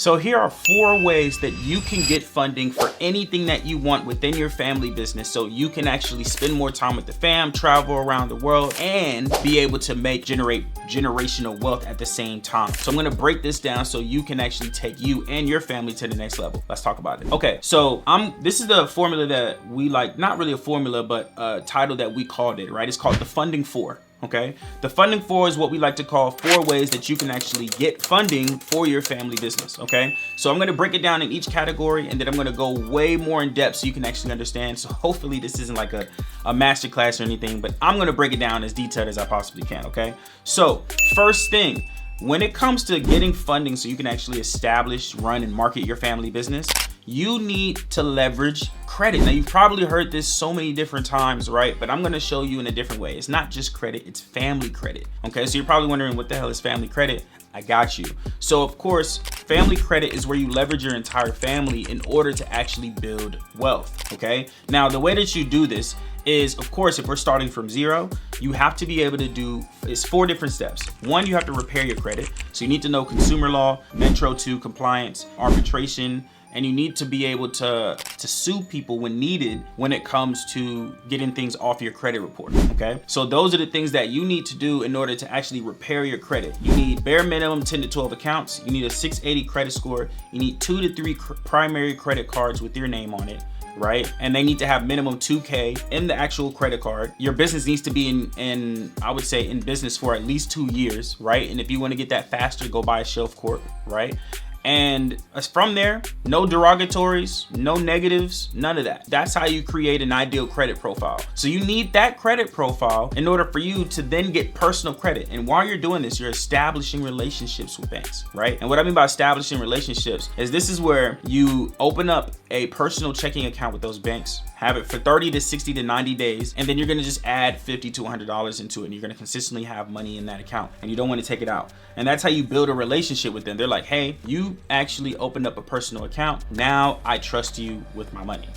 So here are 4 ways that you can get funding for anything that you want within your family business, so you can actually spend more time with the fam, travel around the world, and be able to generate generational wealth at the same time. So I'm gonna break this down so you can actually take you and your family to the next level. Let's talk about it. Okay, so this is the formula that we like, not really a formula, but a title that we called it, right? It's called the Funding 4. Okay, the Funding 4 is what we like to call 4 ways that you can actually get funding for your family business. Okay, so I'm going to break it down in each category, and then I'm going to go way more in depth so you can actually understand. So hopefully this isn't like a masterclass or anything, but I'm going to break it down as detailed as I possibly can. Okay, so first thing, when it comes to getting funding so you can actually establish, run, and market your family business, you need to leverage credit. Now, you've probably heard this so many different times, right? But I'm gonna show you in a different way. It's not just credit, it's family credit. Okay, so you're probably wondering, what the hell is family credit? I got you. So of course, family credit is where you leverage your entire family in order to actually build wealth, okay? Now, the way that you do this is, of course, if we're starting from zero, you have to be able to do, it's 4 different steps. 1, you have to repair your credit. So you need to know consumer law, Metro 2 compliance, arbitration, and you need to be able to sue people when needed when it comes to getting things off your credit report, okay? So those are the things that you need to do in order to actually repair your credit. You need bare minimum 10 to 12 accounts. You need a 680 credit score. You need 2 to 3 primary credit cards with your name on it, right? And they need to have minimum 2K in the actual credit card. Your business needs to be in I would say in business for at least 2 years, right? And if you want to get that faster, go buy a shelf corp, right? And from there, no derogatories, no negatives, none of that. That's how you create an ideal credit profile. So you need that credit profile in order for you to then get personal credit. And while you're doing this, you're establishing relationships with banks, right? And what I mean by establishing relationships is this is where you open up a personal checking account with those banks, have it for 30 to 60 to 90 days, and then you're gonna just add $50 to $100 into it, and you're gonna consistently have money in that account, and you don't wanna take it out. And that's how you build a relationship with them. They're like, hey, you actually opened up a personal account. Now I trust you with my money,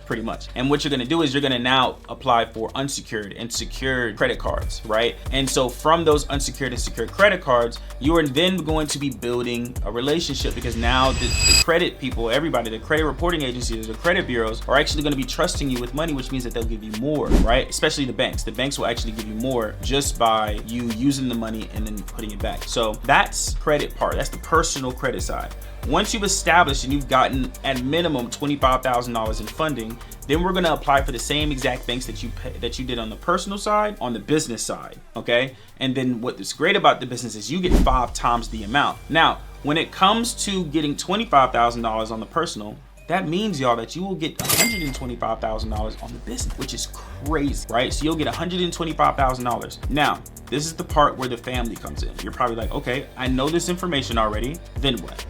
pretty much. And what you're gonna do is you're gonna now apply for unsecured and secured credit cards, right? And so from those unsecured and secured credit cards, you are then going to be building a relationship, because now the credit people, everybody, the credit reporting agencies, the credit bureaus are actually gonna be trusting you with money, which means that they'll give you more, right? Especially the banks. The banks will actually give you more just by you using the money and then putting it back. So that's credit part. That's the personal credit side. Once you've established and you've gotten at minimum $25,000 in funding, then we're gonna apply for the same exact banks that you did on the personal side, on the business side, okay? And then what's great about the business is you get 5 times the amount. Now, when it comes to getting $25,000 on the personal, that means, y'all, that you will get $125,000 on the business, which is crazy, right? So you'll get $125,000. Now, this is the part where the family comes in. You're probably like, okay, I know this information already, then what?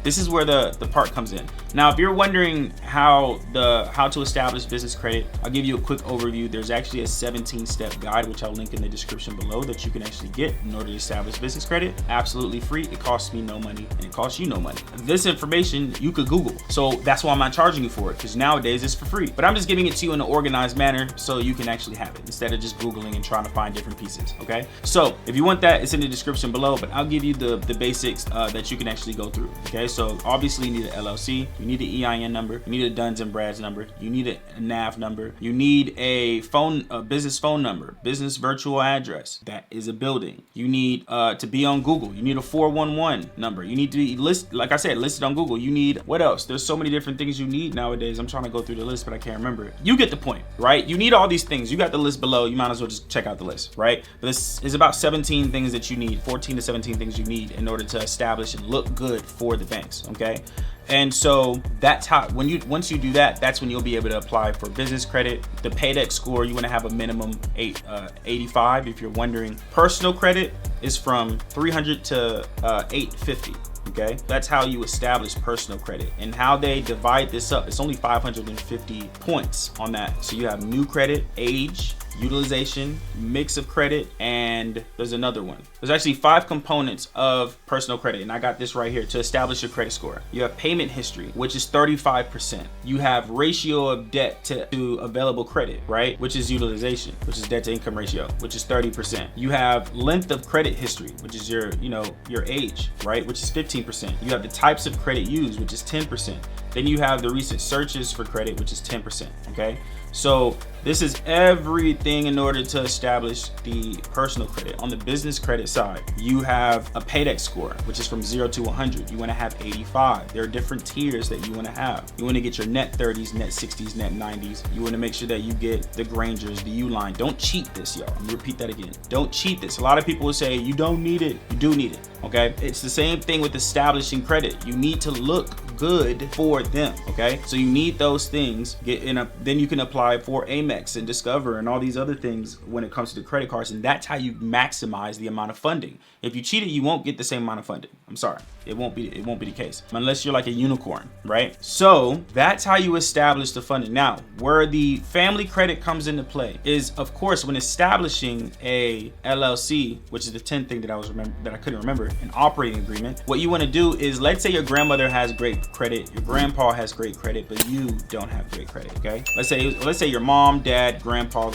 This is where the part comes in. Now, if you're wondering how to establish business credit, I'll give you a quick overview. There's actually a 17-step guide, which I'll link in the description below, that you can actually get in order to establish business credit. Absolutely free. It costs me no money, and it costs you no money. This information you could Google. So that's why I'm not charging you for it, because nowadays it's for free. But I'm just giving it to you in an organized manner so you can actually have it, instead of just Googling and trying to find different pieces, okay? So if you want that, it's in the description below, but I'll give you the basics that you can actually go through, okay? So obviously you need an LLC, you need an EIN number, you need a Duns and Brad's number, you need a NAV number, you need a business phone number, business virtual address, that is a building. You need to be on Google, you need a 411 number, you need to be listed, like I said, listed on Google. You need, what else? There's so many different things you need nowadays. I'm trying to go through the list, but I can't remember it. You get the point, right? You need all these things. You got the list below. You might as well just check out the list, right? But this is about 17 things that you need, 14 to 17 things you need in order to establish and look good for the banks, okay? And so that's how, once you do that, that's when you'll be able to apply for business credit. The paydex score, you want to have a minimum 85 if you're wondering. Personal credit is from 300 to 850. Okay, that's how you establish personal credit, and how they divide this up. It's only 550 points on that. So you have new credit, age, utilization, mix of credit, and there's another one. There's actually 5 components of personal credit, and I got this right here to establish your credit score. You have payment history, which is 35%. You have ratio of debt to available credit, right? Which is utilization, which is debt to income ratio, which is 30%. You have length of credit history, which is your age, right? Which is 15%. You have the types of credit used, which is 10%. Then you have the recent searches for credit, which is 10%, okay? So this is everything in order to establish the personal credit. On the business credit side, you have a Paydex score, which is from 0 to 100. You want to have 85. There are different tiers that you want to have. You want to get your net 30s, net 60s, net 90s. You want to make sure that you get the Grangers, the U-line. Don't cheat this, y'all. I'm gonna repeat that again. Don't cheat this. A lot of people will say you don't need it. You do need it, okay? It's the same thing with establishing credit. You need to look good for them, okay? So you need those things. Then you can apply for Amex and Discover and all these other things when it comes to the credit cards, and that's how you maximize the amount of funding. If you cheat it, you won't get the same amount of funding. I'm sorry, it won't be the case unless you're like a unicorn, right? So that's how you establish the funding. Now, where the family credit comes into play is, of course, when establishing a LLC, which is the 10th thing that I couldn't remember, an operating agreement. What you want to do is, let's say your grandmother has great credit, your grandpa has great credit, but you don't have great credit, okay? Let's say your mom, dad, grandpa,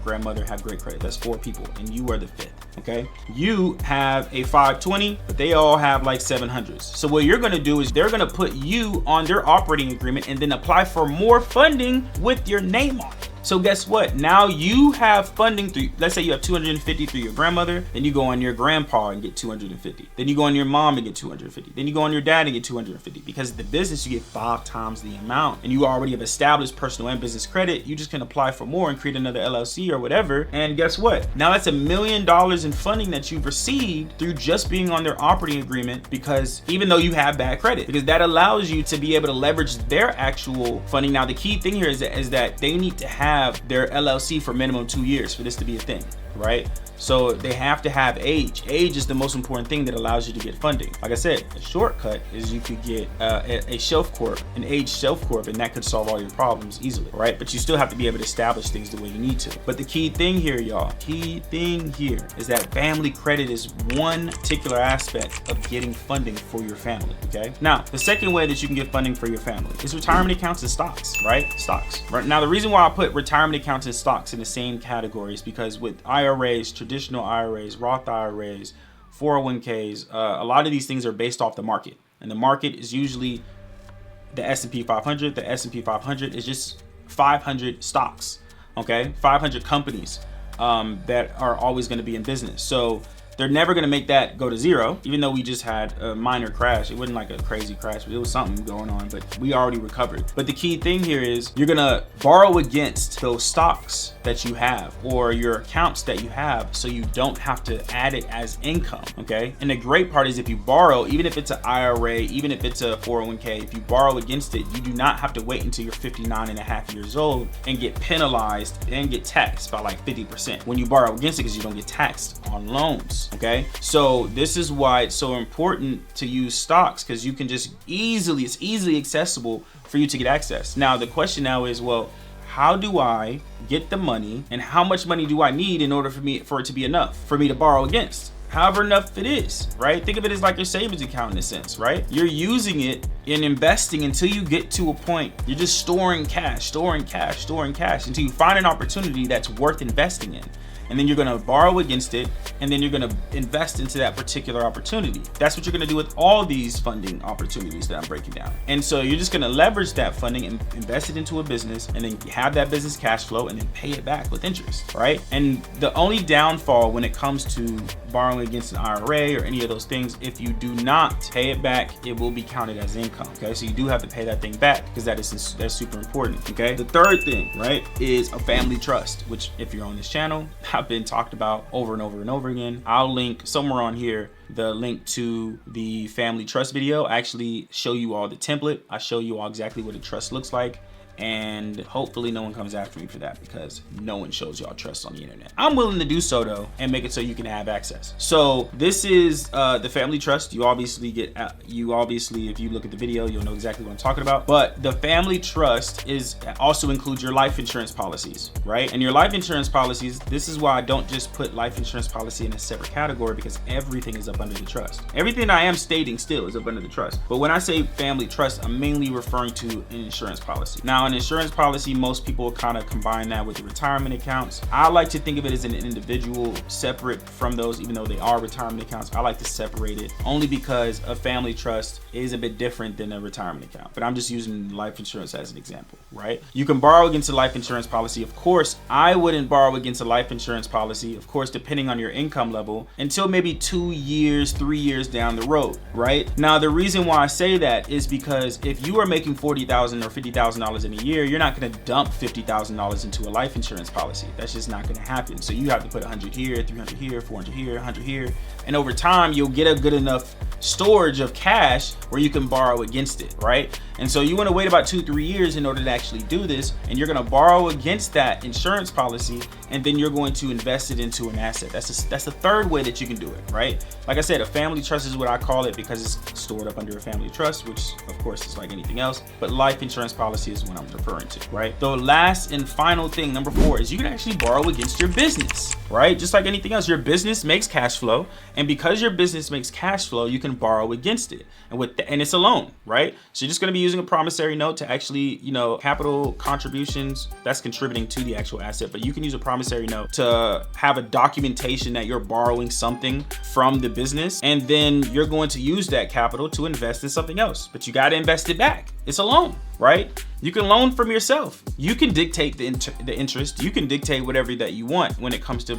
grandmother have great credit. That's 4 people, and you are the 5th, okay? You have a 520, but they all have like 700s. So what you're gonna do is they're gonna put you on their operating agreement and then apply for more funding with your name on it. So guess what? Now you have funding through, let's say you have 250 through your grandmother, then you go on your grandpa and get 250. Then you go on your mom and get 250. Then you go on your dad and get 250. Because of the business, you get 5 times the amount. And you already have established personal and business credit. You just can apply for more and create another LLC or whatever. And guess what? Now that's $1 million in funding that you've received through just being on their operating agreement, because even though you have bad credit, because that allows you to be able to leverage their actual funding. Now the key thing here is that they need to have their LLC for minimum 2 years for this to be a thing, right? So they have to have age. Age is the most important thing that allows you to get funding. Like I said, a shortcut is you could get a shelf corp, an age shelf corp, and that could solve all your problems easily, right? But you still have to be able to establish things the way you need to. But the key thing here, y'all, is that family credit is one particular aspect of getting funding for your family, okay? Now, the second way that you can get funding for your family is retirement accounts and stocks, right? Stocks. Right now, the reason why I put retirement accounts and stocks in the same category is because with IRAs, traditional IRAs, Roth IRAs, 401ks, a lot of these things are based off the market. And the market is usually the S&P 500. The S&P 500 is just 500 stocks, okay? 500 companies that are always going to be in business. So they're never going to make that go to zero, even though we just had a minor crash. It wasn't like a crazy crash, but it was something going on, but we already recovered. But the key thing here is you're going to borrow against those stocks that you have or your accounts that you have, so you don't have to add it as income, okay? And the great part is if you borrow, even if it's an IRA, even if it's a 401k, if you borrow against it, you do not have to wait until you're 59 and a half years old and get penalized and get taxed by like 50% when you borrow against it, because you don't get taxed on loans. Okay, so this is why it's so important to use stocks, because you can just it's easily accessible for you to get access. Now the question now is, well, how do I get the money, and how much money do I need in order for it to be enough for me to borrow against? However enough it is, right? Think of it as like your savings account in a sense, right? You're using it and investing until you get to a point. You're just storing cash until you find an opportunity that's worth investing in. And then you're gonna borrow against it, and then you're gonna invest into that particular opportunity. That's what you're gonna do with all these funding opportunities that I'm breaking down. And so you're just gonna leverage that funding and invest it into a business, and then have that business cash flow, and then pay it back with interest, right? And the only downfall when it comes to borrowing against an IRA or any of those things, if you do not pay it back, it will be counted as income, okay? So you do have to pay that thing back, because that's super important, okay? The third thing, right, is a family trust, which if you're on this channel, have been talked about over and over and over again. I'll link somewhere on here the link to the family trust video. I actually show you all the template. I show you all exactly what a trust looks like. and hopefully no one comes after me for that, because no one shows y'all trust on the internet. I'm willing to do so though, and make it so you can have access. So this is the family trust. You obviously, if you look at the video, you'll know exactly what I'm talking about. But the family trust also includes your life insurance policies, right? And your life insurance policies, this is why I don't just put life insurance policy in a separate category, because everything is up under the trust. Everything I am stating still is up under the trust. But when I say family trust, I'm mainly referring to an insurance policy. Now, an insurance policy, most people kind of combine that with the retirement accounts. I like to think of it as an individual, separate from those, even though they are retirement accounts. I like to separate it only because a family trust is a bit different than a retirement account. But I'm just using life insurance as an example, right? You can borrow against a life insurance policy. Of course, I wouldn't borrow against a life insurance policy, of course, depending on your income level, until maybe 2 years, 3 years down the road, right? Now, the reason why I say that is because if you are making $40,000 or $50,000 in a year, you're not going to dump $50,000 into a life insurance policy. That's just not going to happen. So you have to put 100 here, 300 here, 400 here, 100 here, and over time you'll get a good enough storage of cash where you can borrow against it, right? And so you want to wait about 2-3 years in order to actually do this, and you're going to borrow against that insurance policy, and then you're going to invest it into an asset. That's the third way that you can do it, right? Like I said, a family trust is what I call it, because it's stored up under a family trust, which of course is like anything else, but life insurance policy is what I'm referring to, right? The last and final thing, number 4, is you can actually borrow against your business, right? Just like anything else, your business makes cash flow, and because your business makes cash flow, you can borrow against it, and it's a loan, right? So you're just going to be using a promissory note to actually, capital contributions, that's contributing to the actual asset, but you can use a promissory note to have a documentation that you're borrowing something from the business, and then you're going to use that capital to invest in something else, but you got to invest it back. It's a loan, right? You can loan from yourself. You can dictate the interest. You can dictate whatever that you want when it comes to,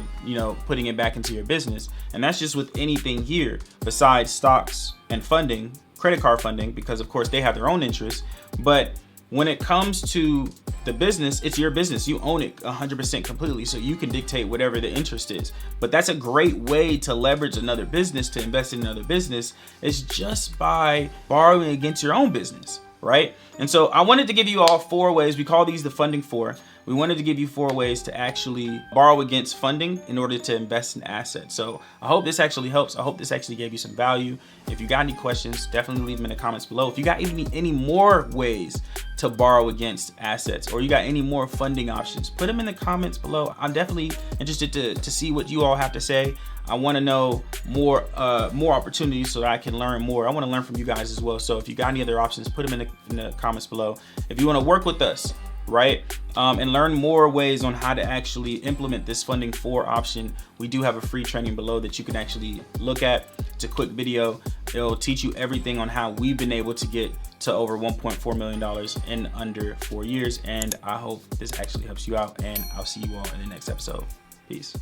putting it back into your business. And that's just with anything here besides stocks and funding, credit card funding, because of course they have their own interests. But when it comes to the business, it's your business. You own it 100% completely, so you can dictate whatever the interest is. But that's a great way to leverage another business, to invest in another business, is just by borrowing against your own business, right? And so I wanted to give you all 4 ways. We call these the funding 4. We wanted to give you 4 ways to actually borrow against funding in order to invest in assets. So I hope this actually helps. I hope this actually gave you some value. If you got any questions, definitely leave them in the comments below. If you got any more ways to borrow against assets, or you got any more funding options, put them in the comments below. I'm definitely interested to see what you all have to say. I want to know more opportunities so that I can learn more. I want to learn from you guys as well. So if you got any other options, put them in the comments below. If you want to work with us, right, and learn more ways on how to actually implement this funding 4 option, we do have a free training below that you can actually look at. It's a quick video. It'll teach you everything on how we've been able to get to over $1.4 million in under 4 years. And I hope this actually helps you out, and I'll see you all in the next episode. Peace.